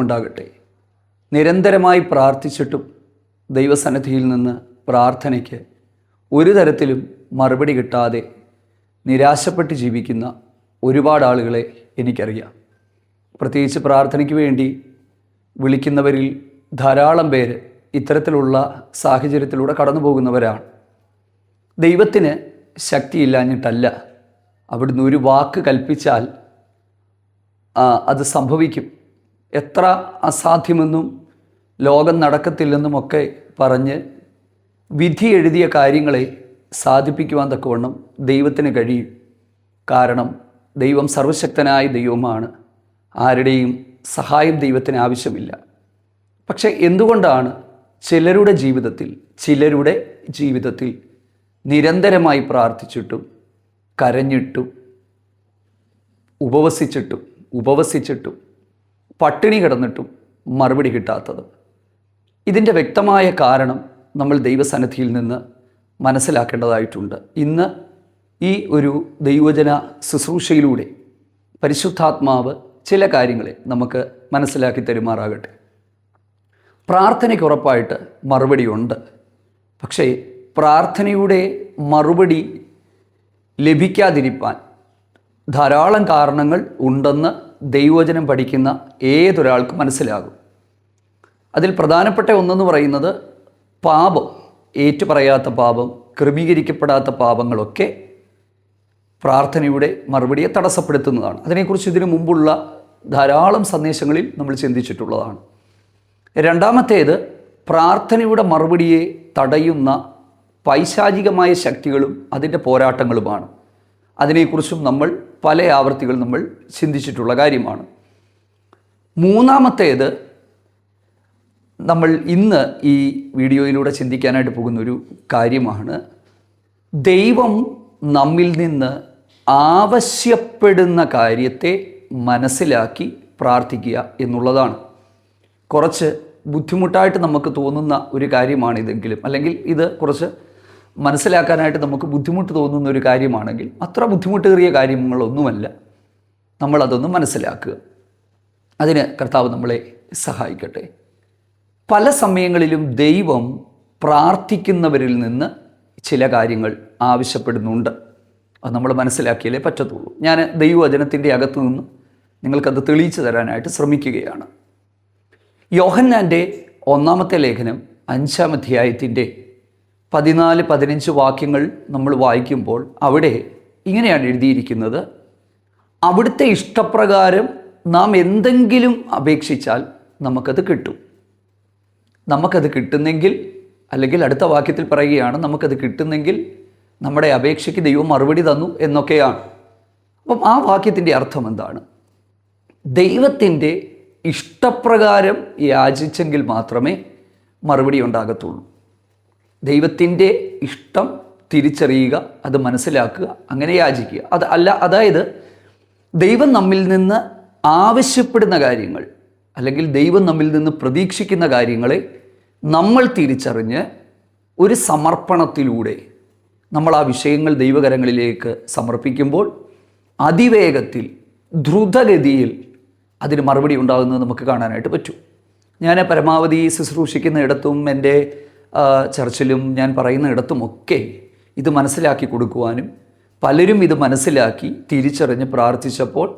ഉണ്ടാകട്ടെ. നിരന്തരമായി പ്രാർത്ഥിച്ചിട്ടും ദൈവസന്നിധിയിൽ നിന്ന് പ്രാർത്ഥനയ്ക്ക് ഒരു തരത്തിലും മറുപടി കിട്ടാതെ നിരാശപ്പെട്ട് ജീവിക്കുന്ന ഒരുപാട് ആളുകളെ എനിക്കറിയാം. പ്രത്യേകിച്ച് പ്രാർത്ഥനയ്ക്ക് വേണ്ടി വിളിക്കുന്നവരിൽ ധാരാളം പേര് ഇത്തരത്തിലുള്ള സാഹചര്യത്തിലൂടെ കടന്നു പോകുന്നവരാണ്. ദൈവത്തിന് ശക്തിയില്ലാഞ്ഞിട്ടല്ല, അവിടുന്ന് ഒരു വാക്ക് കൽപ്പിച്ചാൽ അത് സംഭവിക്കും. എത്ര അസാധ്യമെന്നും ലോകം നടക്കത്തില്ലെന്നുമൊക്കെ പറഞ്ഞ് വിധി എഴുതിയ കാര്യങ്ങളെ സാധിപ്പിക്കുവാൻ തക്കവണ്ണം ദൈവത്തിന് കഴിയും. കാരണം ദൈവം സർവശക്തനായ ദൈവമാണ്. ആരുടെയും സഹായം ദൈവത്തിന് ആവശ്യമില്ല. പക്ഷെ എന്തുകൊണ്ടാണ് ചിലരുടെ ജീവിതത്തിൽ നിരന്തരമായി പ്രാർത്ഥിച്ചിട്ടും കരഞ്ഞിട്ടും ഉപവസിച്ചിട്ടും പട്ടിണി കിടന്നിട്ടും മറുപടി കിട്ടാത്തത്? ഇതിൻ്റെ വ്യക്തമായ കാരണം നമ്മൾ ദൈവസന്നിധിയിൽ നിന്ന് മനസ്സിലാക്കേണ്ടതായിട്ടുണ്ട്. ഇന്ന് ഈ ഒരു ദൈവവചന ശുശ്രൂഷയിലൂടെ പരിശുദ്ധാത്മാവ് ചില കാര്യങ്ങളെ നമുക്ക് മനസ്സിലാക്കി തരുമാറാകട്ടെ. പ്രാർത്ഥനയ്ക്ക് ഉറപ്പായിട്ട് മറുപടിയുണ്ട്. പക്ഷേ പ്രാർത്ഥനയുടെ മറുപടി ലഭിക്കാതിരിക്കാൻ ധാരാളം കാരണങ്ങൾ ഉണ്ടെന്ന് ദൈവവചനം പഠിക്കുന്ന ഏതൊരാൾക്കും മനസ്സിലാകും. അതിൽ പ്രധാനപ്പെട്ട ഒന്നെന്ന് പറയുന്നത് പാപം, ഏറ്റുപറയാത്ത പാപം, ക്രമീകരിക്കപ്പെടാത്ത പാപങ്ങളൊക്കെ പ്രാർത്ഥനയുടെ മറുപടിയെ തടസ്സപ്പെടുത്തുന്നതാണ്. അതിനെക്കുറിച്ച് ഇതിനു മുമ്പുള്ള ധാരാളം സന്ദേശങ്ങളിൽ നമ്മൾ ചിന്തിച്ചിട്ടുള്ളതാണ്. രണ്ടാമത്തേത്, പ്രാർത്ഥനയുടെ മറുപടിയെ തടയുന്ന പൈശാചികമായ ശക്തികളും അതിൻ്റെ പോരാട്ടങ്ങളുമാണ്. അതിനെക്കുറിച്ചും നമ്മൾ പല ആവർത്തികൾ നമ്മൾ ചിന്തിച്ചിട്ടുള്ള കാര്യമാണ്. മൂന്നാമത്തേത്, നമ്മൾ ഇന്ന് ഈ വീഡിയോയിലൂടെ ചിന്തിക്കാനായിട്ട് പോകുന്നൊരു കാര്യമാണ്, ദൈവം നമ്മിൽ നിന്ന് ആവശ്യപ്പെടുന്ന കാര്യത്തെ മനസ്സിലാക്കി പ്രാർത്ഥിക്കുക എന്നുള്ളതാണ്. കുറച്ച് ബുദ്ധിമുട്ടായിട്ട് നമുക്ക് തോന്നുന്ന ഒരു കാര്യമാണിതെങ്കിലും, അല്ലെങ്കിൽ ഇത് കുറച്ച് മനസ്സിലാക്കാനായിട്ട് നമുക്ക് ബുദ്ധിമുട്ട് തോന്നുന്ന ഒരു കാര്യമാണെങ്കിൽ അത്ര ബുദ്ധിമുട്ടേറിയ കാര്യങ്ങളൊന്നുമല്ല. നമ്മളതൊന്ന് മനസ്സിലാക്കുക. അതിന് കർത്താവ് നമ്മളെ സഹായിക്കട്ടെ. പല സമയങ്ങളിലും ദൈവം പ്രാർത്ഥിക്കുന്നവരിൽ നിന്ന് ചില കാര്യങ്ങൾ ആവശ്യപ്പെടുന്നുണ്ട്. അത് നമ്മൾ മനസ്സിലാക്കിയാലേ പറ്റത്തുള്ളൂ. ഞാൻ ദൈവവചനത്തിൻ്റെ അകത്തു നിന്ന് നിങ്ങൾക്കത് തെളിയിച്ചു തരാനായിട്ട് ശ്രമിക്കുകയാണ്. യോഹന്നാൻ്റെ 1-ാമത്തെ ലേഖനം 5-ാം അധ്യായത്തിൻ്റെ 14-15 വാക്യങ്ങൾ നമ്മൾ വായിക്കുമ്പോൾ അവിടെ ഇങ്ങനെയാണ് എഴുതിയിരിക്കുന്നത്: അവിടുത്തെ ഇഷ്ടപ്രകാരം നാം എന്തെങ്കിലും അപേക്ഷിച്ചാൽ നമുക്കത് കിട്ടും. നമുക്കത് കിട്ടുന്നെങ്കിൽ, അല്ലെങ്കിൽ അടുത്ത വാക്യത്തിൽ പറയുകയാണ്, നമുക്കത് കിട്ടുന്നെങ്കിൽ നമ്മുടെ അപേക്ഷയ്ക്ക് ദൈവം മറുപടി തന്നു എന്നൊക്കെയാണ്. അപ്പം ആ വാക്യത്തിൻ്റെ അർത്ഥം എന്താണ്? ദൈവത്തിൻ്റെ ഇഷ്ടപ്രകാരം യാചിച്ചെങ്കിൽ മാത്രമേ മറുപടി ഉണ്ടാകത്തുള്ളൂ. ദൈവത്തിൻ്റെ ഇഷ്ടം തിരിച്ചറിയുക, അത് മനസ്സിലാക്കുക, അങ്ങനെ യാചിക്കുക. അതായത് ദൈവം നമ്മിൽ നിന്ന് ആവശ്യപ്പെടുന്ന കാര്യങ്ങൾ, അല്ലെങ്കിൽ ദൈവം നമ്മിൽ നിന്ന് പ്രതീക്ഷിക്കുന്ന കാര്യങ്ങളെ നമ്മൾ തിരിച്ചറിഞ്ഞ് ഒരു സമർപ്പണത്തിലൂടെ നമ്മൾ ആ വിഷയങ്ങൾ ദൈവകരങ്ങളിലേക്ക് സമർപ്പിക്കുമ്പോൾ അതിവേഗത്തിൽ, ദ്രുതഗതിയിൽ അതിന് മറുപടി ഉണ്ടാകുന്നത് നമുക്ക് കാണാനായിട്ട് പറ്റും. ഞാൻ പരമാവധി ശുശ്രൂഷിക്കുന്ന ഇടത്തും എൻ്റെ ചർച്ചിലും ഞാൻ പറയുന്ന ഇടത്തുമൊക്കെ ഇത് മനസ്സിലാക്കി കൊടുക്കുവാനും പലരും ഇത് മനസ്സിലാക്കി തിരിച്ചറിഞ്ഞ് പ്രാർത്ഥിച്ചപ്പോൾ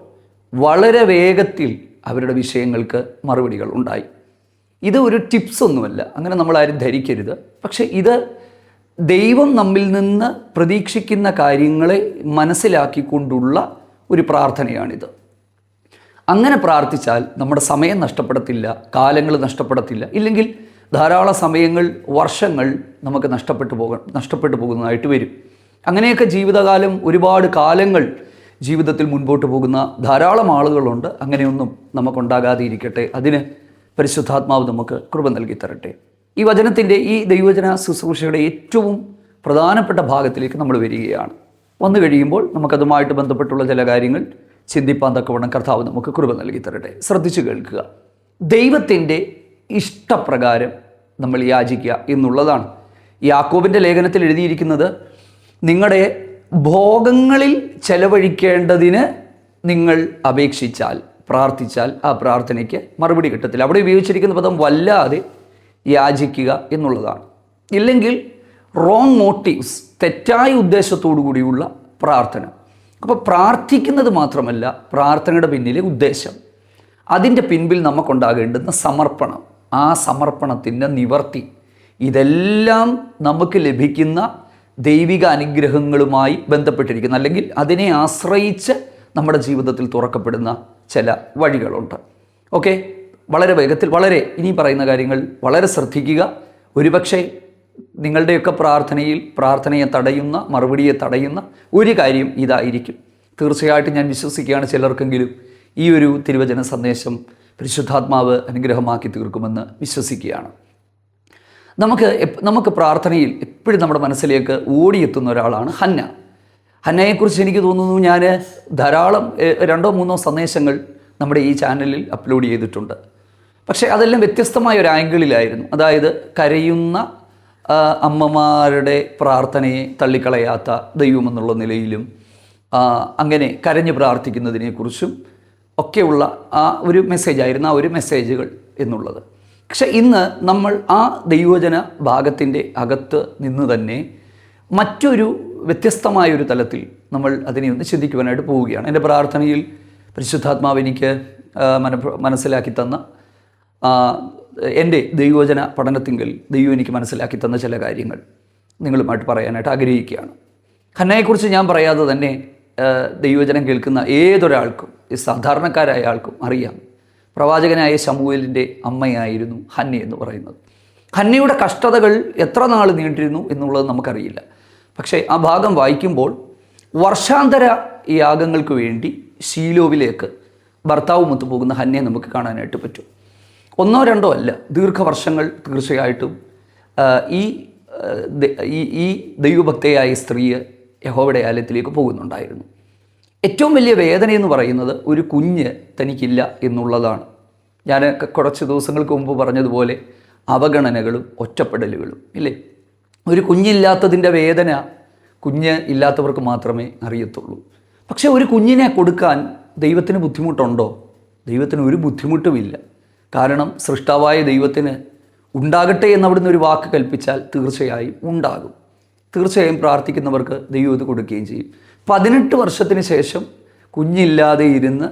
വളരെ വേഗത്തിൽ അവരുടെ വിഷയങ്ങൾക്ക് മറുപടികൾ ഉണ്ടായി. ഇത് ഒരു ടിപ്സ് ഒന്നുമല്ല, അങ്ങനെ നമ്മളാരും ധരിക്കരുത്. പക്ഷേ ഇത് ദൈവം നമ്മിൽ നിന്ന് പ്രതീക്ഷിക്കുന്ന കാര്യങ്ങളെ മനസ്സിലാക്കിക്കൊണ്ടുള്ള ഒരു പ്രാർത്ഥനയാണിത്. അങ്ങനെ പ്രാർത്ഥിച്ചാൽ നമ്മുടെ സമയം നഷ്ടപ്പെടത്തില്ല, കാലങ്ങൾ നഷ്ടപ്പെടത്തില്ല. ഇല്ലെങ്കിൽ ധാരാളം സമയങ്ങൾ, വർഷങ്ങൾ നമുക്ക് നഷ്ടപ്പെട്ടു പോകുന്നതായിട്ട് വരും. അങ്ങനെയൊക്കെ ജീവിതകാലം, ഒരുപാട് കാലങ്ങൾ ജീവിതത്തിൽ മുൻപോട്ട് പോകുന്ന ധാരാളം ആളുകളുണ്ട്. അങ്ങനെയൊന്നും നമുക്കുണ്ടാകാതെ ഇരിക്കട്ടെ. അതിന് പരിശുദ്ധാത്മാവ് നമുക്ക് കൃപ നൽകി തരട്ടെ. ഈ വചനത്തിൻ്റെ, ഈ ദൈവവചന ശുശ്രൂഷയുടെ ഏറ്റവും പ്രധാനപ്പെട്ട ഭാഗത്തിലേക്ക് നമ്മൾ വരികയാണ്. വന്നു കഴിയുമ്പോൾ നമുക്കതുമായിട്ട് ബന്ധപ്പെട്ടുള്ള ചില കാര്യങ്ങൾ ചിന്തിപ്പാൻ തക്കവണ്ണം കർത്താവ് നമുക്ക് കൃപ നൽകി തരട്ടെ. ശ്രദ്ധിച്ചു കേൾക്കുക. ദൈവത്തിൻ്റെ ഇഷ്ടപ്രകാരം നമ്മൾ യാചിക്കുക എന്നുള്ളതാണ്. യാക്കോബിൻ്റെ ലേഖനത്തിൽ എഴുതിയിരിക്കുന്നത്, നിങ്ങളുടെ ഭോഗങ്ങളിൽ ചെലവഴിക്കേണ്ടതിന് നിങ്ങൾ അപേക്ഷിച്ചാൽ പ്രാർത്ഥിച്ചാൽ ആ പ്രാർത്ഥനയ്ക്ക് മറുപടി കിട്ടത്തില്ല. അവിടെ ഉപയോഗിച്ചിരിക്കുന്ന പദം വല്ലാതെ യാചിക്കുക എന്നുള്ളതാണ്. ഇല്ലെങ്കിൽ റോങ് മോട്ടീവ്സ്, തെറ്റായ ഉദ്ദേശത്തോടു കൂടിയുള്ള പ്രാർത്ഥന. അപ്പോൾ പ്രാർത്ഥിക്കുന്നത് മാത്രമല്ല പ്രാർത്ഥനയുടെ പിന്നിലെ ഉദ്ദേശം, അതിൻ്റെ പിൻപിൽ നമുക്കുണ്ടാകേണ്ടുന്ന സമർപ്പണം, ആ സമർപ്പണത്തിൻ്റെ നിവർത്തി, ഇതെല്ലാം നമുക്ക് ലഭിക്കുന്ന ദൈവിക അനുഗ്രഹങ്ങളുമായി ബന്ധപ്പെട്ടിരിക്കുന്ന, അല്ലെങ്കിൽ അതിനെ ആശ്രയിച്ച് നമ്മുടെ ജീവിതത്തിൽ തുറക്കപ്പെടുന്ന ചില വഴികളുണ്ട്. ഓക്കെ, വളരെ വേഗത്തിൽ ഇനി പറയുന്ന കാര്യങ്ങൾ വളരെ ശ്രദ്ധിക്കുക. ഒരുപക്ഷെ നിങ്ങളുടെയൊക്കെ പ്രാർത്ഥനയെ തടയുന്ന, മറുപടിയെ തടയുന്ന ഒരു കാര്യം ഇതായിരിക്കും. തീർച്ചയായിട്ടും ഞാൻ വിശ്വസിക്കുകയാണ് ചിലർക്കെങ്കിലും ഈ ഒരു തിരുവചന സന്ദേശം പരിശുദ്ധാത്മാവ് അനുഗ്രഹമാക്കി തീർക്കുമെന്ന് വിശ്വസിക്കുകയാണ്. നമുക്ക് പ്രാർത്ഥനയിൽ എപ്പോഴും നമ്മുടെ മനസ്സിലേക്ക് ഓടിയെത്തുന്ന ഒരാളാണ് ഹന്ന. ഹന്നയെക്കുറിച്ച് എനിക്ക് തോന്നുന്നു ഞാൻ ധാരാളം 2-3 സന്ദേശങ്ങൾ നമ്മുടെ ഈ ചാനലിൽ അപ്ലോഡ് ചെയ്തിട്ടുണ്ട്. പക്ഷേ അതെല്ലാം വ്യത്യസ്തമായ ഒരു ആംഗിളിലായിരുന്നു. അതായത് കരയുന്ന അമ്മമാരുടെ പ്രാർത്ഥനയെ തള്ളിക്കളയാത്ത ദൈവമെന്നുള്ള നിലയിലും അങ്ങനെ കരഞ്ഞ് പ്രാർത്ഥിക്കുന്നതിനെക്കുറിച്ചും ഒക്കെയുള്ള ആ ഒരു മെസ്സേജായിരുന്നു, ആ ഒരു മെസ്സേജുകൾ എന്നുള്ളത്. പക്ഷെ ഇന്ന് നമ്മൾ ആ ദൈവവചന ഭാഗത്തിൻ്റെ അകത്ത് നിന്ന് തന്നെ മറ്റൊരു വ്യത്യസ്തമായൊരു തലത്തിൽ നമ്മൾ അതിനെ ഒന്ന് ചിന്തിക്കുവാനായിട്ട് പോവുകയാണ്. എൻ്റെ പ്രാർത്ഥനയിൽ പരിശുദ്ധാത്മാവ് എനിക്ക് മനസ്സിലാക്കി തന്ന, എൻ്റെ ദൈവവചന പഠനത്തിങ്കിൽ ദൈവം എനിക്ക് മനസ്സിലാക്കി തന്ന ചില കാര്യങ്ങൾ നിങ്ങളുമായിട്ട് പറയാനായിട്ട് ആഗ്രഹിക്കുകയാണ്. ഹന്നയെക്കുറിച്ച് ഞാൻ പറയാതെ തന്നെ ദൈവവചനം കേൾക്കുന്ന ഏതൊരാൾക്കും, സാധാരണക്കാരായ ആൾക്കും അറിയാം. പ്രവാചകനായ ശമൂവേലിൻ്റെ അമ്മയായിരുന്നു ഹന്ന എന്ന് പറയുന്നത്. ഹന്നയുടെ കഷ്ടതകൾ എത്ര നാൾ നീണ്ടിരുന്നു എന്നുള്ളത് നമുക്കറിയില്ല. പക്ഷേ ആ ഭാഗം വായിക്കുമ്പോൾ വർഷാന്തര യാഗങ്ങൾക്ക് വേണ്ടി ശീലോവിലേക്ക് ഭർത്താവുമൊത്ത് പോകുന്ന ഹന്നയെ നമുക്ക് കാണാനായിട്ട് പറ്റും. 1-2 അല്ല, ദീർഘവർഷങ്ങൾ തീർച്ചയായിട്ടും ഈ ദൈവഭക്തയായ സ്ത്രീ യഹോവയുടെ ആലയത്തിലേക്ക് പോകുന്നുണ്ടായിരുന്നു. ഏറ്റവും വലിയ വേദന എന്ന് പറയുന്നത് ഒരു കുഞ്ഞ് തനിക്കില്ല എന്നുള്ളതാണ്. ഞാൻ കുറച്ച് ദിവസങ്ങൾക്ക് മുമ്പ് പറഞ്ഞതുപോലെ അവഗണനകളും ഒറ്റപ്പെടലുകളും ഇല്ലേ. ഒരു കുഞ്ഞില്ലാത്തതിൻ്റെ വേദന കുഞ്ഞ് ഇല്ലാത്തവർക്ക് മാത്രമേ അറിയത്തുള്ളൂ. പക്ഷേ ഒരു കുഞ്ഞിനെ കൊടുക്കാൻ ദൈവത്തിന് ബുദ്ധിമുട്ടുണ്ടോ? ദൈവത്തിന് ഒരു ബുദ്ധിമുട്ടുമില്ല. കാരണം സൃഷ്ടാവായ ദൈവത്തിന് ഉണ്ടാകട്ടെ എന്നവിടുന്ന് ഒരു വാക്ക് കൽപ്പിച്ചാൽ തീർച്ചയായും ഉണ്ടാകും. തീർച്ചയായും പ്രാർത്ഥിക്കുന്നവർക്ക് ദൈവം ഇത് കൊടുക്കുകയും ചെയ്യും. 18 വർഷത്തിന് ശേഷം കുഞ്ഞില്ലാതെ ഇരുന്ന്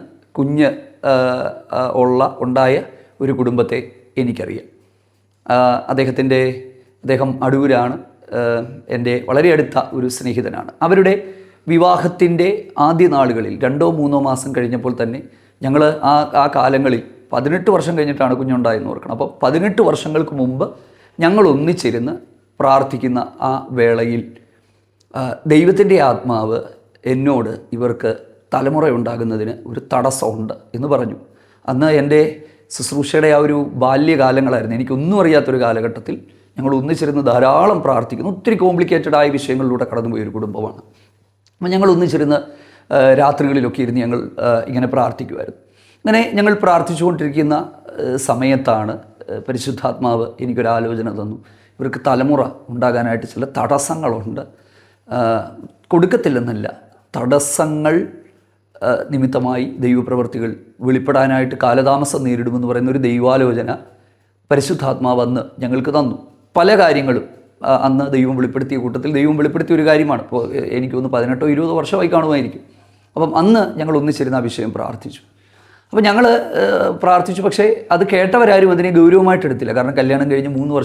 ഉണ്ടായ ഒരു കുടുംബത്തെ എനിക്കറിയാം. അദ്ദേഹം അടൂരാണ്, എൻ്റെ വളരെ അടുത്ത ഒരു സ്നേഹിതനാണ്. അവരുടെ വിവാഹത്തിൻ്റെ ആദ്യ നാളുകളിൽ 2-3 മാസം കഴിഞ്ഞപ്പോൾ തന്നെ ഞങ്ങൾ ആ കാലങ്ങളിൽ 18 വർഷം കഴിഞ്ഞിട്ടാണ് കുഞ്ഞുണ്ടായെന്ന് ഓർക്കണം. അപ്പോൾ 18 വർഷങ്ങൾക്ക് മുമ്പ് ഞങ്ങൾ ഒന്നിച്ചിരുന്ന് പ്രാർത്ഥിക്കുന്ന ആ വേളയിൽ ദൈവത്തിൻ്റെ ആത്മാവ് എന്നോട് ഇവർക്ക് തലമുറ ഉണ്ടാകുന്നതിന് ഒരു തടസ്സമുണ്ട് എന്ന് പറഞ്ഞു. അന്ന് എൻ്റെ ശുശ്രൂഷയുടെ ആ ഒരു ബാല്യകാലങ്ങളായിരുന്നു. എനിക്കൊന്നും അറിയാത്തൊരു കാലഘട്ടത്തിൽ ഞങ്ങൾ ഒന്നിച്ചിരുന്ന് ധാരാളം പ്രാർത്ഥിക്കുന്നു. ഒത്തിരി കോംപ്ലിക്കേറ്റഡ് ആയ വിഷയങ്ങളിലൂടെ കടന്നുപോയൊരു കുടുംബമാണ്. അപ്പം ഞങ്ങൾ ഒന്നിച്ചിരുന്ന് രാത്രികളിലൊക്കെ ഇരുന്ന് ഞങ്ങൾ ഇങ്ങനെ പ്രാർത്ഥിക്കുമായിരുന്നു. അങ്ങനെ ഞങ്ങൾ പ്രാർത്ഥിച്ചുകൊണ്ടിരിക്കുന്ന സമയത്താണ് പരിശുദ്ധാത്മാവ് എനിക്കൊരാലോചന തന്നു. ഇവർക്ക് തലമുറ ഉണ്ടാകാനായിട്ട് ചില തടസ്സങ്ങളുണ്ട്. കൊടുക്കത്തില്ലെന്നല്ല, തടസ്സങ്ങൾ നിമിത്തമായി ദൈവപ്രവൃത്തികൾ വെളിപ്പെടാനായിട്ട് കാലതാമസം നേരിടുമെന്ന് പറയുന്ന ഒരു ദൈവാലോചന പരിശുദ്ധാത്മാവ് അന്ന് ഞങ്ങൾക്ക് തന്നു. പല കാര്യങ്ങളും അന്ന് ദൈവം വെളിപ്പെടുത്തിയ കൂട്ടത്തിൽ ദൈവം വെളിപ്പെടുത്തിയ ഒരു കാര്യമാണ്. ഇപ്പോൾ എനിക്ക് തോന്നുന്നു 18-20 വർഷമായി കാണുമായിരിക്കും. അപ്പം അന്ന് ഞങ്ങൾ ഒന്നിച്ചിരുന്ന ആ വിഷയം പ്രാർത്ഥിച്ചു. അപ്പം ഞങ്ങൾ പ്രാർത്ഥിച്ചു. പക്ഷേ അത് കേട്ടവരാരും അതിനെ ഗൗരവമായിട്ട് എടുത്തില്ല. കാരണം കല്യാണം കഴിഞ്ഞ് 3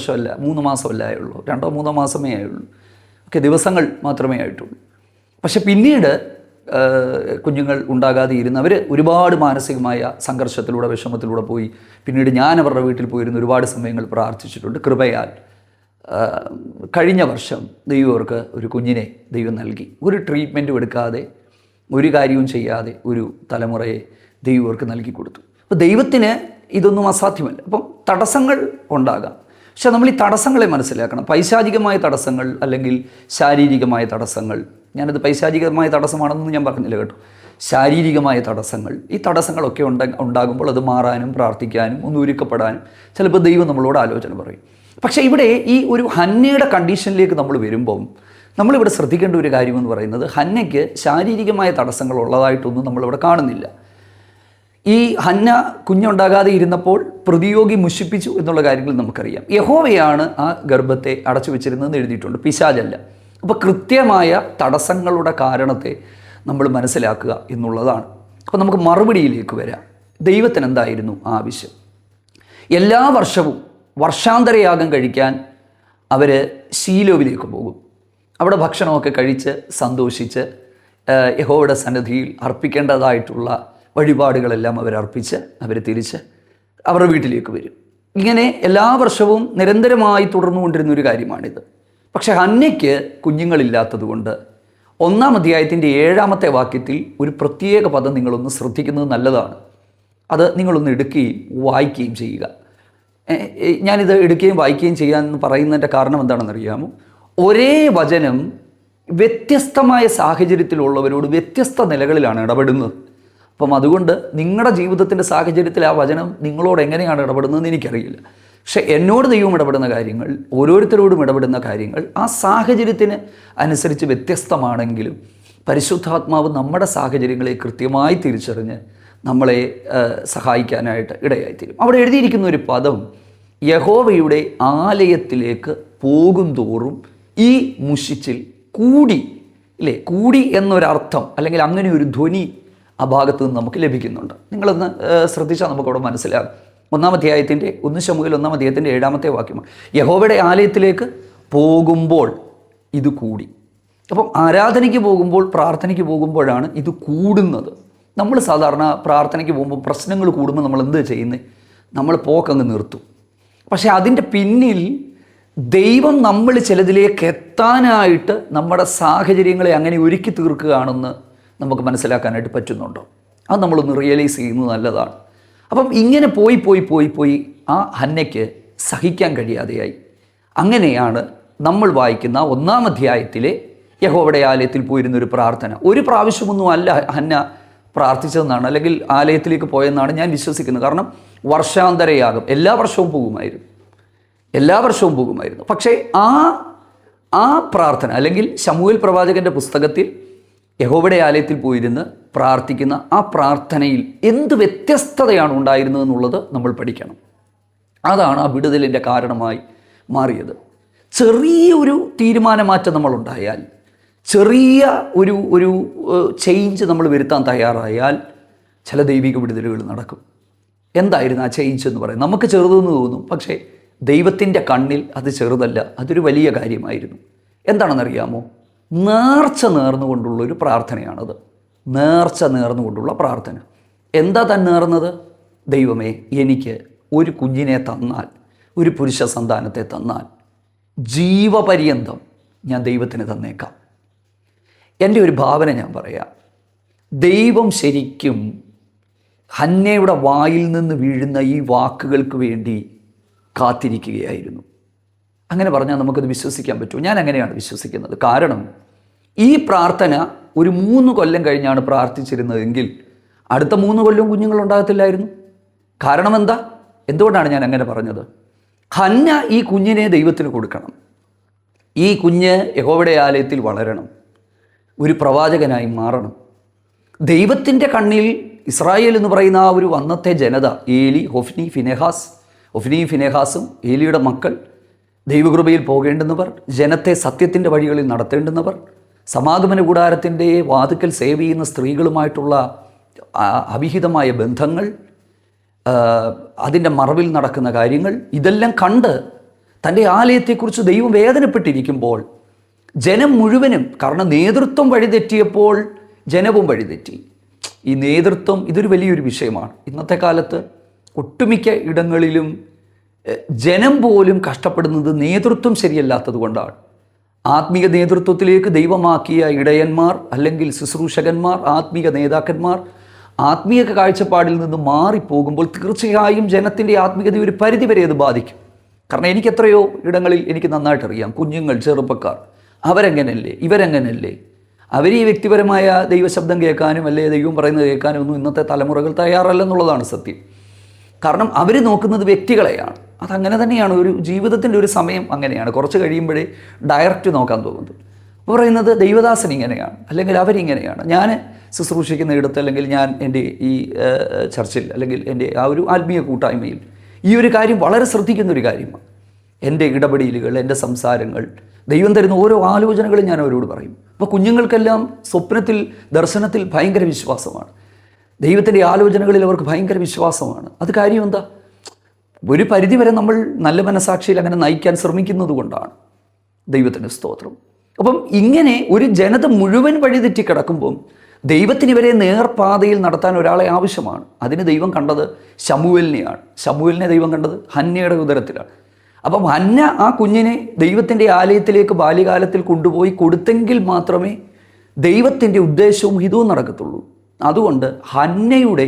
മാസമല്ല ആയുള്ളൂ, 2-3 മാസമേ ആയുള്ളൂ. ഒക്കെ ദിവസങ്ങൾ മാത്രമേ ആയിട്ടുള്ളൂ. പക്ഷെ പിന്നീട് കുഞ്ഞുങ്ങൾ ഉണ്ടാകാതെ ഇരുന്ന് അവർ ഒരുപാട് മാനസികമായ സംഘർഷത്തിലൂടെ, വിഷമത്തിലൂടെ പോയി. പിന്നീട് ഞാൻ അവരുടെ വീട്ടിൽ പോയിരുന്ന ഒരുപാട് സമയങ്ങൾ പ്രാർത്ഥിച്ചിട്ടുണ്ട്. കൃപയാൽ കഴിഞ്ഞ വർഷം ദൈവം അവർക്ക് ഒരു കുഞ്ഞിനെ ദൈവം നൽകി. ഒരു ട്രീറ്റ്മെൻറ്റും എടുക്കാതെ, ഒരു കാര്യവും ചെയ്യാതെ ഒരു തലമുറയെ ദൈവം അവർക്ക് നൽകി കൊടുത്തു. അപ്പോൾ ദൈവത്തിന് ഇതൊന്നും അസാധ്യമല്ല. അപ്പം തടസ്സങ്ങൾ ഉണ്ടാകാം. പക്ഷെ നമ്മൾ ഈ തടസ്സങ്ങളെ മനസ്സിലാക്കണം. പൈശാചികമായ തടസ്സങ്ങൾ അല്ലെങ്കിൽ ശാരീരികമായ തടസ്സങ്ങൾ. ഞാനത് പൈശാചികമായ തടസ്സമാണെന്ന് ഞാൻ പറഞ്ഞില്ല കേട്ടോ. ശാരീരികമായ തടസ്സങ്ങൾ, ഈ തടസ്സങ്ങളൊക്കെ ഉണ്ടാകുമ്പോൾ അത് മാറാനും പ്രാർത്ഥിക്കാനും ഒന്ന് ഒരുക്കപ്പെടാനും ചിലപ്പോൾ ദൈവം നമ്മളോട് ആലോചന പറയും. പക്ഷേ ഇവിടെ ഈ ഒരു ഹന്നയുടെ കണ്ടീഷനിലേക്ക് നമ്മൾ വരുമ്പം നമ്മളിവിടെ ശ്രദ്ധിക്കേണ്ട ഒരു കാര്യമെന്ന് പറയുന്നത്, ഹന്നയ്ക്ക് ശാരീരികമായ തടസ്സങ്ങൾ ഉള്ളതായിട്ടൊന്നും നമ്മളിവിടെ കാണുന്നില്ല. ഈ ഹന്ന കുഞ്ഞുണ്ടാകാതെ ഇരുന്നപ്പോൾ പ്രതിയോഗി മുഷിപ്പിച്ചു എന്നുള്ള കാര്യങ്ങൾ നമുക്കറിയാം. യഹോവയാണ് ആ ഗർഭത്തെ അടച്ചു വെച്ചിരുന്നതെന്ന് എഴുതിയിട്ടുണ്ട്, പിശാചല്ല. അപ്പോൾ കൃത്യമായ തടസ്സങ്ങളുടെ കാരണത്തെ നമ്മൾ മനസ്സിലാക്കുക എന്നുള്ളതാണ്. അപ്പോൾ നമുക്ക് മറുപടിയിലേക്ക് വരാം. ദൈവത്തിന് എന്തായിരുന്നു ആവശ്യം? എല്ലാ വർഷവും വർഷാന്തരയാഗം കഴിക്കാൻ അവർ ശീലോവിലേക്ക് പോകും. അവിടെ ഭക്ഷണമൊക്കെ കഴിച്ച് സന്തോഷിച്ച് യഹോവയുടെ സന്നിധിയിൽ അർപ്പിക്കേണ്ടതായിട്ടുള്ള വഴിപാടുകളെല്ലാം അവരർപ്പിച്ച് അവർ തിരിച്ച് അവരുടെ വീട്ടിലേക്ക് വരും. ഇങ്ങനെ എല്ലാ വർഷവും നിരന്തരമായി തുടർന്നുകൊണ്ടിരുന്നൊരു കാര്യമാണിത്. പക്ഷെ ഹന്നയ്ക്ക് കുഞ്ഞുങ്ങളില്ലാത്തത് കൊണ്ട് 1-ാം അധ്യായത്തിൻ്റെ 7-ാമത്തെ വാക്യത്തിൽ ഒരു പ്രത്യേക പദം നിങ്ങളൊന്ന് ശ്രദ്ധിക്കുന്നത് നല്ലതാണ്. അത് നിങ്ങളൊന്ന് എടുക്കുകയും വായിക്കുകയും ചെയ്യുക. ഞാനിത് എടുക്കുകയും വായിക്കുകയും ചെയ്യാമെന്ന് പറയുന്നതിൻ്റെ കാരണം എന്താണെന്നറിയാമോ? ഒരേ വചനം വ്യത്യസ്തമായ സാഹചര്യത്തിലുള്ളവരോട് വ്യത്യസ്ത നിലകളിലാണ് ഇടപെടുന്നത്. അപ്പം അതുകൊണ്ട് നിങ്ങളുടെ ജീവിതത്തിൻ്റെ സാഹചര്യത്തിൽ ആ വചനം നിങ്ങളോട് എങ്ങനെയാണ് ഇടപെടുന്നതെന്ന് എനിക്കറിയില്ല. പക്ഷെ എന്നോട് ദൈവം ഇടപെടുന്ന കാര്യങ്ങൾ, ഓരോരുത്തരോടും ഇടപെടുന്ന കാര്യങ്ങൾ ആ സാഹചര്യത്തിന് അനുസരിച്ച് വ്യത്യസ്തമാണെങ്കിലും പരിശുദ്ധാത്മാവ് നമ്മുടെ സാഹചര്യങ്ങളെ കൃത്യമായി തിരിച്ചറിഞ്ഞ് നമ്മളെ സഹായിക്കാനായിട്ട് ഇടയായിത്തീരും. അവിടെ എഴുതിയിരിക്കുന്ന ഒരു പദം യഹോവയുടെ ആലയത്തിലേക്ക് പോകും തോറും ഈ മുഷിച്ചിൽ കൂടി, ഇല്ലേ? കൂടി എന്നൊരർത്ഥം അല്ലെങ്കിൽ അങ്ങനെ ഒരു ധ്വനി ആ ഭാഗത്ത് നിന്ന് നമുക്ക് ലഭിക്കുന്നുണ്ട്. നിങ്ങളൊന്ന് ശ്രദ്ധിച്ചാൽ നമുക്കവിടെ മനസ്സിലാകും. 1-ാം അധ്യായത്തിൻ്റെ 1 ശമൂവേൽ 1-ാം അധ്യായത്തിൻ്റെ 7-ാമത്തെ വാക്യമാണ് യഹോവയുടെ ആലയത്തിലേക്ക് പോകുമ്പോൾ ഇത് കൂടി. അപ്പം ആരാധനയ്ക്ക് പോകുമ്പോൾ, പ്രാർത്ഥനയ്ക്ക് പോകുമ്പോഴാണ് ഇത് കൂടുന്നത്. നമ്മൾ സാധാരണ പ്രാർത്ഥനയ്ക്ക് പോകുമ്പോൾ പ്രശ്നങ്ങൾ കൂടുമ്പോൾ നമ്മൾ എന്ത് ചെയ്യുന്നത്? നമ്മൾ പോക്കങ്ങ് നിർത്തും. പക്ഷേ അതിൻ്റെ പിന്നിൽ ദൈവം നമ്മൾ ചിലതിലേക്ക് എത്താനായിട്ട് നമ്മുടെ സാഹചര്യങ്ങളെ അങ്ങനെ ഒരുക്കി തീർക്കുകയാണെന്ന് നമുക്ക് മനസ്സിലാക്കാനായിട്ട് പറ്റുന്നുണ്ടോ? അത് നമ്മളൊന്ന് റിയലൈസ് ചെയ്യുന്നത് നല്ലതാണ്. അപ്പം ഇങ്ങനെ പോയി ആ ഹന്നയ്ക്ക് സഹിക്കാൻ കഴിയാതെയായി. അങ്ങനെയാണ് നമ്മൾ വായിക്കുന്ന 1-ാം അധ്യായത്തിലെ യഹോവയുടെ ആലയത്തിൽ പോയിരുന്നൊരു പ്രാർത്ഥന. ഒരു പ്രാവശ്യമൊന്നും അല്ല ഹന്ന പ്രാർത്ഥിച്ചതെന്നാണ്, അല്ലെങ്കിൽ ആലയത്തിലേക്ക് പോയെന്നാണ് ഞാൻ വിശ്വസിക്കുന്നത്. കാരണം വർഷാന്തരയാകും, എല്ലാ വർഷവും പോകുമായിരുന്നു. പക്ഷേ ആ പ്രാർത്ഥന, അല്ലെങ്കിൽ ശമൂവേൽ പ്രവാചകൻ്റെ പുസ്തകത്തിൽ യഹോവയുടെ ആലയത്തിൽ പോയിരുന്ന് പ്രാർത്ഥിക്കുന്ന ആ പ്രാർത്ഥനയിൽ എന്ത് വ്യത്യസ്തതയാണ് ഉണ്ടായിരുന്നതെന്നുള്ളത് നമ്മൾ പഠിക്കണം. അതാണ് ആ വിടുതലിൻ്റെ കാരണമായി മാറിയത്. ചെറിയൊരു തീരുമാനമാറ്റം നമ്മളുണ്ടായാൽ, ചെറിയ ഒരു ചേഞ്ച് നമ്മൾ വരുത്താൻ തയ്യാറായാൽ ചില ദൈവിക വിടുതലുകൾ നടക്കും. എന്തായിരുന്നു ആ ചേഞ്ച് എന്ന് പറയുന്നത്? നമുക്ക് ചെറുതെന്ന് തോന്നും, പക്ഷേ ദൈവത്തിൻ്റെ കണ്ണിൽ അത് ചെറുതല്ല, അതൊരു വലിയ കാര്യമായിരുന്നു. എന്താണെന്നറിയാമോ? നേർച്ച നേർന്നുകൊണ്ടുള്ളൊരു പ്രാർത്ഥനയാണത്. നേർച്ച നേർന്നുകൊണ്ടുള്ള പ്രാർത്ഥന. എന്താ താൻ നേർന്നത്? ദൈവമേ, എനിക്ക് ഒരു കുഞ്ഞിനെ തന്നാൽ, ഒരു പുരുഷ സന്താനത്തെ തന്നാൽ ജീവപര്യന്തം ഞാൻ ദൈവത്തിന് തന്നേക്കാം. എൻ്റെ ഒരു ഭാവന ഞാൻ പറയാം. ദൈവം ശരിക്കും ഹന്നയുടെ വായിൽ നിന്ന് വീഴുന്ന ഈ വാക്കുകൾക്ക് വേണ്ടി കാത്തിരിക്കുകയായിരുന്നു. അങ്ങനെ പറഞ്ഞാൽ നമുക്കത് വിശ്വസിക്കാൻ പറ്റുമോ? ഞാൻ അങ്ങനെയാണ് വിശ്വസിക്കുന്നത്. കാരണം ഈ പ്രാർത്ഥന ഒരു 3 കൊല്ലം കഴിഞ്ഞാണ് പ്രാർത്ഥിച്ചിരുന്നതെങ്കിൽ അടുത്ത 3 കൊല്ലവും കുഞ്ഞുങ്ങളുണ്ടാകത്തില്ലായിരുന്നു. കാരണം എന്തുകൊണ്ടാണ് ഞാൻ അങ്ങനെ പറഞ്ഞത്? ഹന്ന ഈ കുഞ്ഞിനെ ദൈവത്തിന് കൊടുക്കണം. ഈ കുഞ്ഞ് യഹോവയുടെ ആലയത്തിൽ വളരണം, ഒരു പ്രവാചകനായി മാറണം. ദൈവത്തിൻ്റെ കണ്ണിൽ ഇസ്രായേൽ എന്ന് പറയുന്ന ആ ഒരു അന്നത്തെ ജനത, ഏലി, ഹൊഫ്നിയും ഫിനെഹാസും ഏലിയുടെ മക്കൾ, ദൈവകൃപയിൽ പോകേണ്ടുന്നവർ, ജനത്തെ സത്യത്തിൻ്റെ വഴികളിൽ നടത്തേണ്ടുന്നവർ, സമാഗമന കൂടാരത്തിൻ്റെ വാതുക്കൽ സേവ ചെയ്യുന്ന സ്ത്രീകളുമായിട്ടുള്ള അവിഹിതമായ ബന്ധങ്ങൾ, അതിൻ്റെ മറവിൽ നടക്കുന്ന കാര്യങ്ങൾ, ഇതെല്ലാം കണ്ട് തൻ്റെ ആലയത്തെക്കുറിച്ച് ദൈവം വേദനപ്പെട്ടിരിക്കുമ്പോൾ ജനം മുഴുവനും, കാരണം നേതൃത്വം വഴിതെറ്റിയപ്പോൾ ജനവും വഴിതെറ്റി. ഈ നേതൃത്വം ഇതൊരു വലിയൊരു വിഷയമാണ്. ഇന്നത്തെ കാലത്ത് ഒട്ടുമിക്ക ഇടങ്ങളിലും ജനം പോലും കഷ്ടപ്പെടുന്നത് നേതൃത്വം ശരിയല്ലാത്തത് കൊണ്ടാണ്. ആത്മീയ നേതൃത്വത്തിലേക്ക് ദൈവമാക്കിയ ഇടയന്മാർ, അല്ലെങ്കിൽ ശുശ്രൂഷകന്മാർ, ആത്മീയ നേതാക്കന്മാർ ആത്മീയ കാഴ്ചപ്പാടിൽ നിന്ന് മാറിപ്പോകുമ്പോൾ തീർച്ചയായും ജനത്തിൻ്റെ ആത്മീയത ഒരു പരിധിവരെ അത് ബാധിക്കും. കാരണം എനിക്ക് എത്രയോ ഇടങ്ങളിൽ എനിക്ക് നന്നായിട്ടറിയാം, കുഞ്ഞുങ്ങൾ, ചെറുപ്പക്കാർ, അവരെങ്ങനല്ലേ, ഇവരെങ്ങനല്ലേ, അവർ ഈ വ്യക്തിപരമായ ദൈവശബ്ദം കേൾക്കാനും അല്ലെ ദൈവം പറയുന്നത് കേൾക്കാനും ഒന്നും ഇന്നത്തെ തലമുറകൾ തയ്യാറല്ലെന്നുള്ളതാണ് സത്യം. കാരണം അവർ നോക്കുന്നത് വ്യക്തികളെയാണ്. അതങ്ങനെ തന്നെയാണ്. ഒരു ജീവിതത്തിൻ്റെ ഒരു സമയം അങ്ങനെയാണ്. കുറച്ച് കഴിയുമ്പോഴേ ഡയറക്റ്റ് നോക്കാൻ തോന്നുന്നത്. പറയുന്നത് ദൈവദാസൻ ഇങ്ങനെയാണ്, അല്ലെങ്കിൽ അവരിങ്ങനെയാണ്. ഞാൻ ശുശ്രൂഷിക്കുന്ന ഇടത്ത്, അല്ലെങ്കിൽ ഞാൻ എൻ്റെ ഈ ചർച്ചിൽ, അല്ലെങ്കിൽ എൻ്റെ ആ ഒരു ആത്മീയ കൂട്ടായ്മയിൽ ഈ ഒരു കാര്യം വളരെ ശ്രദ്ധിക്കുന്നൊരു കാര്യമാണ്. എൻ്റെ ഇടപെടലുകൾ, എൻ്റെ സംസാരങ്ങൾ, ദൈവം തരുന്ന ഓരോ ആലോചനകളും ഞാൻ അവരോട് പറയും. അപ്പോൾ കുഞ്ഞുങ്ങൾക്കെല്ലാം സ്വപ്നത്തിൽ, ദർശനത്തിൽ ഭയങ്കര വിശ്വാസമാണ്. ദൈവത്തിൻ്റെ ആലോചനകളിൽ അവർക്ക് ഭയങ്കര വിശ്വാസമാണ്. അത് കാര്യം എന്താ? ഒരു പരിധിവരെ നമ്മൾ നല്ല മനസാക്ഷിയിൽ അങ്ങനെ നയിക്കാൻ ശ്രമിക്കുന്നത് കൊണ്ടാണ്. ദൈവത്തിൻ്റെ സ്തോത്രം. അപ്പം ഇങ്ങനെ ഒരു ജനത മുഴുവൻ വഴിതെറ്റി കിടക്കുമ്പം ദൈവത്തിന് ഇവരെ നേർപാതയിൽ നടത്താൻ ഒരാളെ ആവശ്യമാണ്. അതിന് ദൈവം കണ്ടത് ശമൂവേലിനെയാണ്. ശമൂവേലിനെ ദൈവം കണ്ടത് ഹന്നയുടെ ഉദരത്തിലാണ്. അപ്പം ഹന്ന ആ കുഞ്ഞിനെ ദൈവത്തിൻ്റെ ആലയത്തിലേക്ക് ബാല്യകാലത്തിൽ കൊണ്ടുപോയി കൊടുത്തെങ്കിൽ മാത്രമേ ദൈവത്തിൻ്റെ ഉദ്ദേശവും ഹിതവും നടക്കത്തുള്ളൂ. അതുകൊണ്ട് ഹന്നയുടെ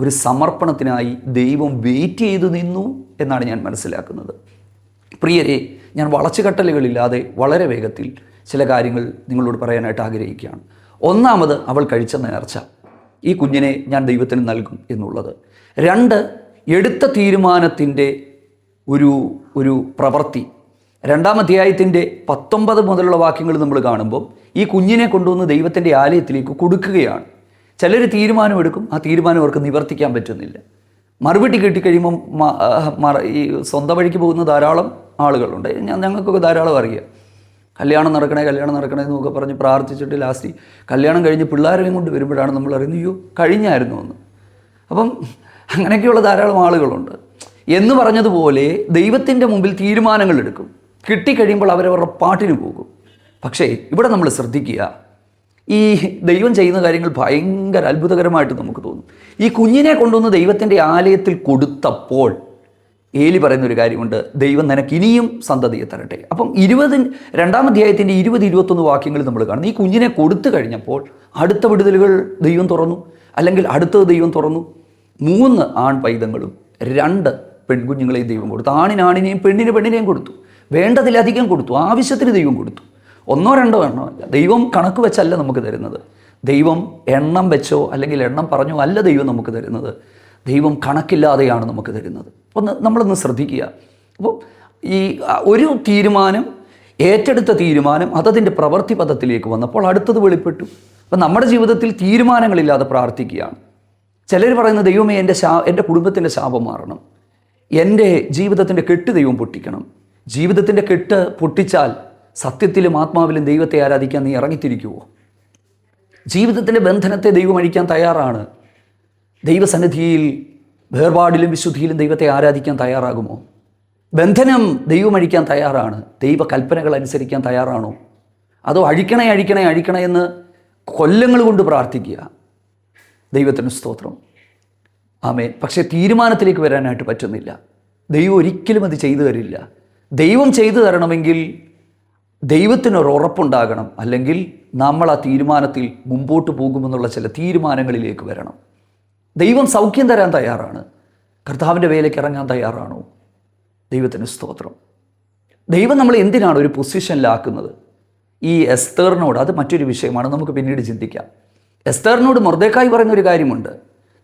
ഒരു സമർപ്പണത്തിനായി ദൈവം വെയിറ്റ് ചെയ്തു നിന്നു എന്നാണ് ഞാൻ മനസ്സിലാക്കുന്നത്. പ്രിയരെ, ഞാൻ വളച്ചുകെട്ടലുകളില്ലാതെ വളരെ വേഗത്തിൽ ചില കാര്യങ്ങൾ നിങ്ങളോട് പറയാനായിട്ട് ആഗ്രഹിക്കുകയാണ്. ഒന്നാമത്, അവൾ കഴിച്ച നേർച്ച, ഈ കുഞ്ഞിനെ ഞാൻ ദൈവത്തിന് നൽകും എന്നുള്ളത്. 2, എടുത്ത തീരുമാനത്തിൻ്റെ ഒരു പ്രവൃത്തി. 2-ാം അധ്യായത്തിൻ്റെ 19 മുതലുള്ള വാക്യങ്ങൾ നമ്മൾ കാണുമ്പോൾ ഈ കുഞ്ഞിനെ കൊണ്ടുവന്ന് ദൈവത്തിൻ്റെ ആലയത്തിലേക്ക് കൊടുക്കുകയാണ്. ചിലർ തീരുമാനമെടുക്കും, ആ തീരുമാനം അവർക്ക് നിവർത്തിക്കാൻ പറ്റുന്നില്ല. മറുപടി കിട്ടിക്കഴിയുമ്പം ഈ സ്വന്തം വഴിക്ക് പോകുന്ന ധാരാളം ആളുകളുണ്ട്. ഞങ്ങൾക്കൊക്കെ ധാരാളം അറിയാം. കല്യാണം നടക്കണേ എന്നൊക്കെ പറഞ്ഞ് പ്രാർത്ഥിച്ചിട്ട് ലാസ്റ്റ് കല്യാണം കഴിഞ്ഞ് പിള്ളേരെയും കൊണ്ട് വരുമ്പോഴാണ് നമ്മൾ അറിയുന്നത്, അയ്യോ കഴിഞ്ഞായിരുന്നു എന്ന്. അപ്പം അങ്ങനെയൊക്കെയുള്ള ധാരാളം ആളുകളുണ്ട്. എന്ന് പറഞ്ഞതുപോലെ ദൈവത്തിൻ്റെ മുമ്പിൽ തീരുമാനങ്ങൾ എടുക്കും, കിട്ടിക്കഴിയുമ്പോൾ അവരവരുടെ പാട്ടിന് പോകും. പക്ഷേ ഇവിടെ നമ്മൾ ശ്രദ്ധിക്കുക, ഈ ദൈവം ചെയ്യുന്ന കാര്യങ്ങൾ ഭയങ്കര അത്ഭുതകരമായിട്ട് നമുക്ക് തോന്നും. ഈ കുഞ്ഞിനെ കൊണ്ടുവന്ന് ദൈവത്തിൻ്റെ ആലയത്തിൽ കൊടുത്തപ്പോൾ ഏലി പറയുന്നൊരു കാര്യമുണ്ട്, ദൈവം നിനക്ക് ഇനിയും സന്തതിയെ തരട്ടെ. അപ്പം 2-ാം അധ്യായത്തിൻ്റെ 20-21 വാക്യങ്ങൾ നമ്മൾ കാണുന്നു. ഈ കുഞ്ഞിനെ കൊടുത്തു കഴിഞ്ഞപ്പോൾ അടുത്ത വിടുതലുകൾ ദൈവം തുറന്നു, അല്ലെങ്കിൽ അടുത്തത് ദൈവം തുറന്നു. 3 ആൺ പൈതങ്ങളും 2 പെൺകുഞ്ഞുങ്ങളെയും ദൈവം കൊടുത്തു. ആണിനെയും പെണ്ണിനെയും കൊടുത്തു. വേണ്ടതിലധികം കൊടുത്തു. ആവശ്യത്തിന് ദൈവം കൊടുത്തു. 1-2 എണ്ണമല്ല. ദൈവം കണക്ക് വെച്ചല്ല നമുക്ക് തരുന്നത്. ദൈവം എണ്ണം വെച്ചോ അല്ലെങ്കിൽ എണ്ണം പറഞ്ഞോ അല്ല ദൈവം നമുക്ക് തരുന്നത്. ദൈവം കണക്കില്ലാതെയാണ് നമുക്ക് തരുന്നത്. നമ്മളൊന്ന് ശ്രദ്ധിക്കുക. അപ്പോൾ ഈ ഒരു തീരുമാനം, ഏറ്റെടുത്ത തീരുമാനം അതതിൻ്റെ പ്രവൃത്തി പദത്തിലേക്ക് വന്നപ്പോൾ അടുത്തത് വെളിപ്പെട്ടു. അപ്പം നമ്മുടെ ജീവിതത്തിൽ തീരുമാനങ്ങളില്ലാതെ പ്രാർത്ഥിക്കുകയാണ്. ചിലർ പറയുന്നത്, ദൈവമേ എൻ്റെ കുടുംബത്തിൻ്റെ ശാപം മാറണം, എൻ്റെ ജീവിതത്തിൻ്റെ കെട്ട് ദൈവം പൊട്ടിക്കണം. ജീവിതത്തിൻ്റെ കെട്ട് പൊട്ടിച്ചാൽ സത്യത്തിലും ആത്മാവിലും ദൈവത്തെ ആരാധിക്കാൻ നീ ഇറങ്ങിത്തിരിക്കുമോ? ജീവിതത്തിൻ്റെ ബന്ധനത്തെ ദൈവം അഴിക്കാൻ തയ്യാറാണ്. ദൈവസന്നിധിയിൽ വേർപാടിലും വിശുദ്ധിയിലും ദൈവത്തെ ആരാധിക്കാൻ തയ്യാറാകുമോ? ബന്ധനം ദൈവം അഴിക്കാൻ തയ്യാറാണ്. ദൈവ കൽപ്പനകൾ അനുസരിക്കാൻ തയ്യാറാണോ? അതോ അഴിക്കണേ എന്ന് കൊല്ലങ്ങൾ കൊണ്ട് പ്രാർത്ഥിക്കുക? ദൈവത്തിന് സ്തോത്രം, ആമേൻ. പക്ഷേ തീരുമാനത്തിലേക്ക് വരാനായിട്ട് പറ്റുന്നില്ല. ദൈവം ഒരിക്കലും അത് ചെയ്തു തരില്ല. ദൈവം ചെയ്തു തരണമെങ്കിൽ ദൈവത്തിനൊരു ഉറപ്പുണ്ടാകണം, അല്ലെങ്കിൽ നമ്മൾ ആ തീരുമാനത്തിൽ മുമ്പോട്ട് പോകുമെന്നുള്ള ചില തീരുമാനങ്ങളിലേക്ക് വരണം. ദൈവം സൗഖ്യം തരാൻ തയ്യാറാണ്. കർത്താവിൻ്റെ വേലയ്ക്ക് ഇറങ്ങാൻ തയ്യാറാണോ? ദൈവത്തിന് സ്തോത്രം. ദൈവം നമ്മളെ എന്തിനാണ് ഒരു പൊസിഷനിലാക്കുന്നത്? ഈ എസ്തേറിനോട്, അത് മറ്റൊരു വിഷയമാണ്, നമുക്ക് പിന്നീട് ചിന്തിക്കാം. എസ്തേറിനോട് മൊർദെഖായി പറയുന്നൊരു കാര്യമുണ്ട്,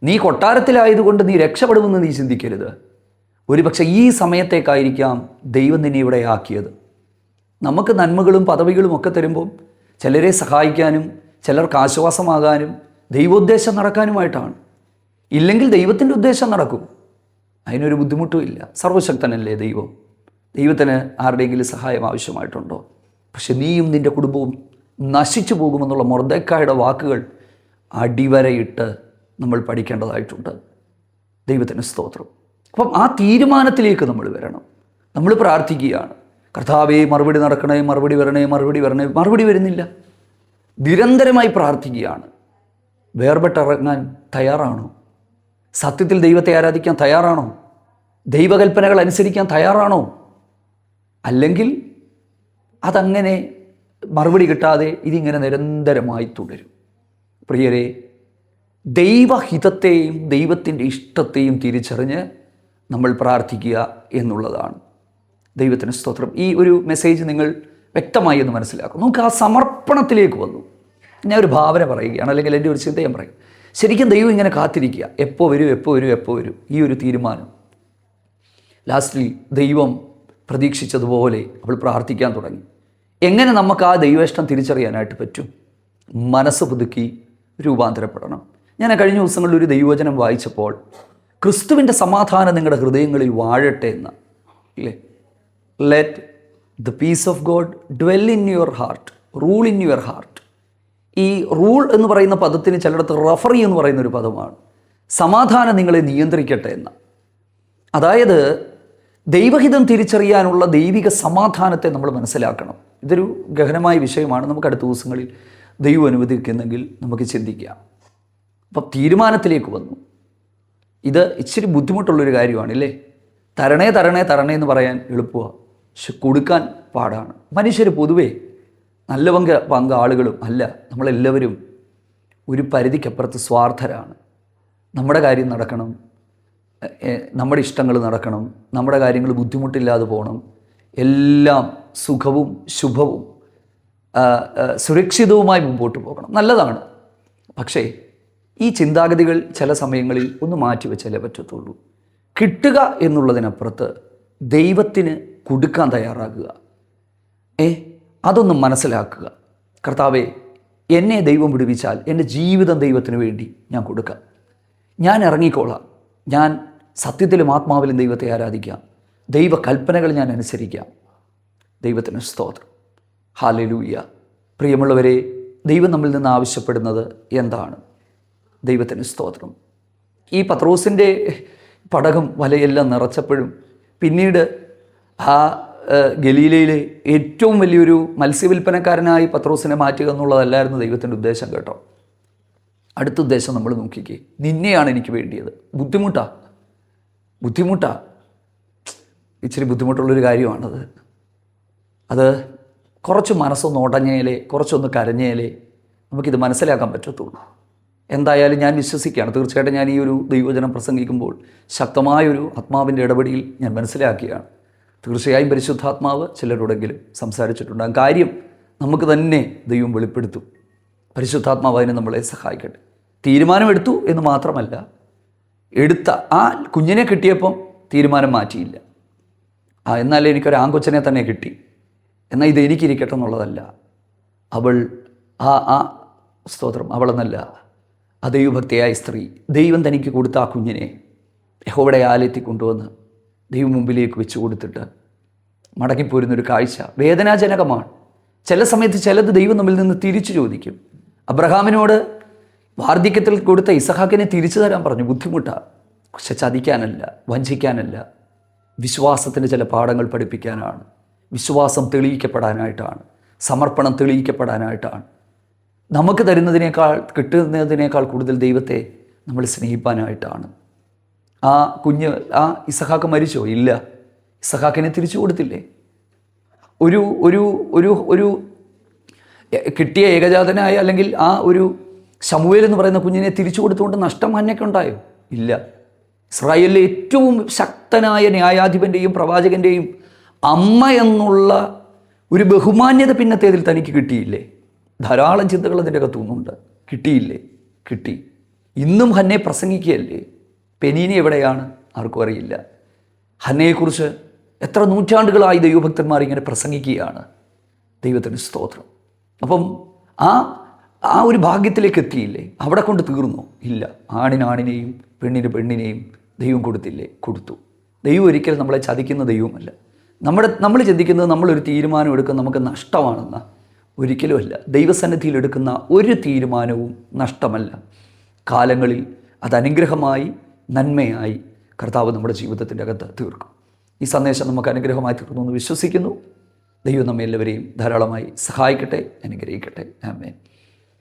നീ കൊട്ടാരത്തിലായതുകൊണ്ട് നീ രക്ഷപ്പെടുമെന്ന് നീ ചിന്തിക്കരുത്. ഒരുപക്ഷെ ഈ സമയത്തേക്കായിരിക്കാം ദൈവം നിന്നെ ഇവിടെ ആക്കിയത്. നമുക്ക് നന്മകളും പദവികളും ഒക്കെ തരുമ്പോൾ ചിലരെ സഹായിക്കാനും ചിലർക്ക് ആശ്വാസമാകാനും ദൈവോദ്ദേശം നടക്കാനുമായിട്ടാണ്. ഇല്ലെങ്കിൽ ദൈവത്തിൻ്റെ ഉദ്ദേശം നടക്കും, അതിനൊരു ബുദ്ധിമുട്ടും ഇല്ല. സർവശക്തനല്ലേ ദൈവം. ദൈവത്തിന് ആരുടെയെങ്കിലും സഹായം ആവശ്യമായിട്ടുണ്ടോ? പക്ഷെ നീയും നിൻ്റെ കുടുംബവും നശിച്ചു പോകുമെന്നുള്ള മൊർദെഖായിയുടെ വാക്കുകൾ അടിവരയിട്ട് നമ്മൾ പഠിക്കേണ്ടതായിട്ടുണ്ട്. ദൈവത്തിന് സ്തോത്രം. അപ്പം ആ തീരുമാനത്തിലേക്ക് നമ്മൾ വരണം. നമ്മൾ പ്രാർത്ഥിക്കുകയാണ്, കർത്താവേ മറുപടി നടക്കണേ, മറുപടി വരണേ. മറുപടി വരുന്നില്ല. നിരന്തരമായി പ്രാർത്ഥിക്കുകയാണ്. വേർപെട്ടിറങ്ങാൻ തയ്യാറാണോ? സത്യത്തിൽ ദൈവത്തെ ആരാധിക്കാൻ തയ്യാറാണോ? ദൈവകൽപ്പനകൾ അനുസരിക്കാൻ തയ്യാറാണോ? അല്ലെങ്കിൽ അതങ്ങനെ മറുപടി കിട്ടാതെ ഇതിങ്ങനെ നിരന്തരമായി തുടരും. പ്രിയരെ, ദൈവഹിതത്തെയും ദൈവത്തിൻ്റെ ഇഷ്ടത്തെയും തിരിച്ചറിഞ്ഞ് നമ്മൾ പ്രാർത്ഥിക്കുക എന്നുള്ളതാണ്. ദൈവത്തിന് സ്തോത്രം. ഈ ഒരു മെസ്സേജ് നിങ്ങൾ വ്യക്തമായി എന്ന് മനസ്സിലാക്കും. നമുക്ക് ആ സമർപ്പണത്തിലേക്ക് വന്നു. ഞാൻ ഒരു ഭാവന പറയുകയാണ്, അല്ലെങ്കിൽ എൻ്റെ ഒരു ചിന്ത ഞാൻ പറയും. ശരിക്കും ദൈവം ഇങ്ങനെ കാത്തിരിക്കുക, എപ്പോൾ വരും ഈ ഒരു തീരുമാനം. ലാസ്റ്റിൽ ദൈവം പ്രതീക്ഷിച്ചതുപോലെ അവൾ പ്രാർത്ഥിക്കാൻ തുടങ്ങി. എങ്ങനെ നമുക്ക് ആ ദൈവേഷ്ടം തിരിച്ചറിയാനായിട്ട് പറ്റും? മനസ്സ് പുതുക്കി രൂപാന്തരപ്പെടണം. ഞാൻ കഴിഞ്ഞ ദിവസങ്ങളിൽ ഒരു ദൈവവചനം വായിച്ചപ്പോൾ ക്രിസ്തുവിൻ്റെ സമാധാനം നിങ്ങളുടെ ഹൃദയങ്ങളിൽ വാഴട്ടെ എന്ന്, ഇല്ലേ? Let the peace of God dwell in your heart, rule in your heart. ഈ റൂൾ എന്ന് പറയുന്ന പദത്തിന് ചിലയിടത്ത് റഫറി എന്ന് പറയുന്ന ഒരു പദമാണ്. സമാധാനം നിങ്ങളെ നിയന്ത്രിക്കട്ടെ എന്ന്. അതായത് ദൈവഹിതം തിരിച്ചറിയാനുള്ള ദൈവിക സമാധാനത്തെ നമ്മൾ മനസ്സിലാക്കണം. ഇതൊരു ഗഹനമായ വിഷയമാണ്. നമുക്ക് അടുത്ത ദിവസങ്ങളിൽ ദൈവം അനുവദിക്കുന്നെങ്കിൽ നമുക്ക് ചിന്തിക്കാം. അപ്പം തീരുമാനത്തിലേക്ക് വന്നു. ഇത് ഇച്ചിരി ബുദ്ധിമുട്ടുള്ളൊരു കാര്യമാണ്, ഇല്ലേ? തരണേ തരണേ തരണേ എന്ന് പറയാൻ എളുപ്പമാണ്, പക്ഷെ കൊടുക്കാൻ പാടാണ്. മനുഷ്യർ പൊതുവേ നല്ല പങ്ക് ആളുകളും അല്ല, നമ്മളെല്ലാവരും ഒരു പരിധിക്കപ്പുറത്ത് സ്വാർത്ഥരാണ്. നമ്മുടെ കാര്യം നടക്കണം, നമ്മുടെ ഇഷ്ടങ്ങൾ നടക്കണം, നമ്മുടെ കാര്യങ്ങൾ ബുദ്ധിമുട്ടില്ലാതെ പോകണം, എല്ലാം സുഖവും ശുഭവും സുരക്ഷിതവുമായി മുമ്പോട്ട് പോകണം. നല്ലതാണ്. പക്ഷേ ഈ ചിന്താഗതികൾ ചില സമയങ്ങളിൽ ഒന്ന് മാറ്റിവെച്ചാലേ പറ്റത്തുള്ളൂ. കിട്ടുക എന്നുള്ളതിനപ്പുറത്ത് ദൈവത്തിന് കൊടുക്കാൻ തയ്യാറാകുക. അതൊന്ന് മനസ്സിലാക്കുക. കർത്താവേ, എന്നെ ദൈവം വിടുവിച്ചാൽ എൻ്റെ ജീവിതം ദൈവത്തിന് വേണ്ടി ഞാൻ കൊടുക്കാം. ഞാൻ ഇറങ്ങിക്കോളാം. ഞാൻ സത്യത്തിലും ആത്മാവിലും ദൈവത്തെ ആരാധിക്കാം. ദൈവ കൽപ്പനകൾ ഞാൻ അനുസരിക്കാം. ദൈവത്തിന് സ്തോത്രം. ഹല്ലേലൂയ. പ്രിയമുള്ളവരെ, ദൈവം നമ്മിൽ നിന്ന് ആവശ്യപ്പെടുന്നത് എന്താണ്? ദൈവത്തിന് സ്തോത്രം. ഈ പത്രോസിൻ്റെ പടകം വലയെല്ലാം നിറച്ചപ്പോഴും പിന്നീട് ആ ഗലീലയിലെ ഏറ്റവും വലിയൊരു മത്സ്യവില്പനക്കാരനായി പത്രോസിനെ മാറ്റുക എന്നുള്ളതല്ലായിരുന്നു ദൈവത്തിൻ്റെ ഉദ്ദേശം കേട്ടോ. അടുത്ത ഉദ്ദേശം നമ്മൾ നോക്കിക്കേ. നിന്നെയാണ് എനിക്ക് വേണ്ടിയത്. ബുദ്ധിമുട്ടാ ഇച്ചിരി ബുദ്ധിമുട്ടുള്ളൊരു കാര്യമാണത്. അത് കുറച്ച് മനസ്സൊന്ന് ഉടഞ്ഞേലേ, കുറച്ചൊന്ന് കരഞ്ഞേലേ നമുക്കിത് മനസ്സിലാക്കാൻ പറ്റത്തുള്ളൂ. എന്തായാലും ഞാൻ വിശ്വസിക്കുകയാണ്, തീർച്ചയായിട്ടും ഞാൻ ഈ ഒരു ദൈവവചനം പ്രസംഗിക്കുമ്പോൾ ശക്തമായൊരു ആത്മാവിൻ്റെ ഇടപെടിയിൽ ഞാൻ മനസ്സിലാക്കുകയാണ്. തീർച്ചയായും പരിശുദ്ധാത്മാവ് ചിലരോടെങ്കിലും സംസാരിച്ചിട്ടുണ്ടാകും. കാര്യം നമുക്ക് തന്നെ ദൈവം വെളിപ്പെടുത്തും. പരിശുദ്ധാത്മാവ് അതിനെ നമ്മളെ സഹായിക്കട്ടെ. തീരുമാനമെടുത്തു എന്ന് മാത്രമല്ല, എടുത്ത ആ കുഞ്ഞിനെ കിട്ടിയപ്പം തീരുമാനം മാറ്റിയില്ല. എന്നാലും എനിക്കൊരു ആൺകൊച്ചനെ തന്നെ കിട്ടി, എന്നാൽ ഇത് എനിക്കിരിക്കട്ടെ എന്നുള്ളതല്ല. അവൾ സ്തോത്രം, അവളെന്നല്ല, ആ ദൈവഭക്തിയായ സ്ത്രീ ദൈവം തനിക്ക് കൊടുത്ത ആ കുഞ്ഞിനെ യഹോവയുടെ ആലയത്തിൽ കൊണ്ടുവന്ന് ദൈവം മുമ്പിലേക്ക് വെച്ച് കൊടുത്തിട്ട് മടങ്ങിപ്പോരുന്നൊരു കാഴ്ച വേദനാജനകമാണ്. ചില സമയത്ത് ചിലത് ദൈവം നമ്മിൽ നിന്ന് തിരിച്ചു ചോദിക്കും. അബ്രഹാമിനോട് വാർദ്ധക്യത്തിൽ കൊടുത്ത ഇസഹാക്കിനെ തിരിച്ചു തരാൻ പറഞ്ഞു. ബുദ്ധിമുട്ടാണ്, പക്ഷെ ചതിക്കാനല്ല, വഞ്ചിക്കാനല്ല, വിശ്വാസത്തിൻ്റെ ചില പാഠങ്ങൾ പഠിപ്പിക്കാനാണ്. വിശ്വാസം തെളിയിക്കപ്പെടാനായിട്ടാണ്, സമർപ്പണം തെളിയിക്കപ്പെടാനായിട്ടാണ്. നമുക്ക് തരുന്നതിനേക്കാൾ, കിട്ടുന്നതിനേക്കാൾ കൂടുതൽ ദൈവത്തെ നമ്മൾ സ്നേഹിപ്പാനായിട്ടാണ്. ആ കുഞ്ഞ്, ആ ഇസഹാക്ക് മരിച്ചോ? ഇല്ല. ഇസഹാക്കിനെ തിരിച്ചു കൊടുത്തില്ലേ? ഒരു ഒരു ഒരു ഒരു കിട്ടിയ ഏകജാതനായ, അല്ലെങ്കിൽ ആ ഒരു ശമൂവേൽ എന്ന് പറയുന്ന കുഞ്ഞിനെ തിരിച്ചു കൊടുത്തുകൊണ്ട് നഷ്ടം മന്നയ്ക്കുണ്ടായോ? ഇല്ല. ഇസ്രായേലിലെ ഏറ്റവും ശക്തനായ ന്യായാധിപൻ്റെയും പ്രവാചകൻ്റെയും അമ്മ എന്നുള്ള ഒരു ബഹുമാന്യത പിന്നത്തേതിൽ തനിക്ക് കിട്ടിയില്ലേ? ധാരാളം ചിന്തകൾ അതിൻ്റെ അകത്തുനിന്നുണ്ട്. കിട്ടിയില്ലേ? കിട്ടി. ഇന്നും ഹന്നെ പ്രസംഗിക്കുകയല്ലേ? പെനീനി എവിടെയാണ്? ആർക്കും അറിയില്ല. ഹന്നയെക്കുറിച്ച് എത്ര നൂറ്റാണ്ടുകളായി ദൈവഭക്തന്മാർ ഇങ്ങനെ പ്രസംഗിക്കുകയാണ്. ദൈവത്തിന് സ്തോത്രം. അപ്പം ആ ഒരു ഭാഗ്യത്തിലേക്ക് എത്തിയില്ലേ? അവിടെ കൊണ്ട് തീർന്നോ? ഇല്ല. ആണിനെയും പെണ്ണിനെയും ദൈവം കൊടുത്തില്ലേ? കൊടുത്തു. ദൈവം ഒരിക്കലും നമ്മളെ ചതിക്കുന്ന ദൈവമല്ല. നമ്മൾ ചിന്തിക്കുന്നത് നമ്മളൊരു തീരുമാനം എടുക്കുന്ന നമുക്ക് നഷ്ടമാണെന്ന, ഒരിക്കലുമല്ല. ദൈവസന്നിധിയിൽ എടുക്കുന്ന ഒരു തീരുമാനവും നഷ്ടമല്ല. കാലങ്ങളിൽ അത് അനുഗ്രഹമായി, നന്മയായി കർത്താവ് നമ്മുടെ ജീവിതത്തിൻ്റെ അകത്ത് തീർക്കും. ഈ സന്ദേശം നമുക്ക് അനുഗ്രഹമായി തീർന്നു എന്ന് വിശ്വസിക്കുന്നു. ദൈവം നമ്മെ എല്ലാവരെയും ധാരാളമായി സഹായിക്കട്ടെ, അനുഗ്രഹിക്കട്ടെ. ആമേൻ.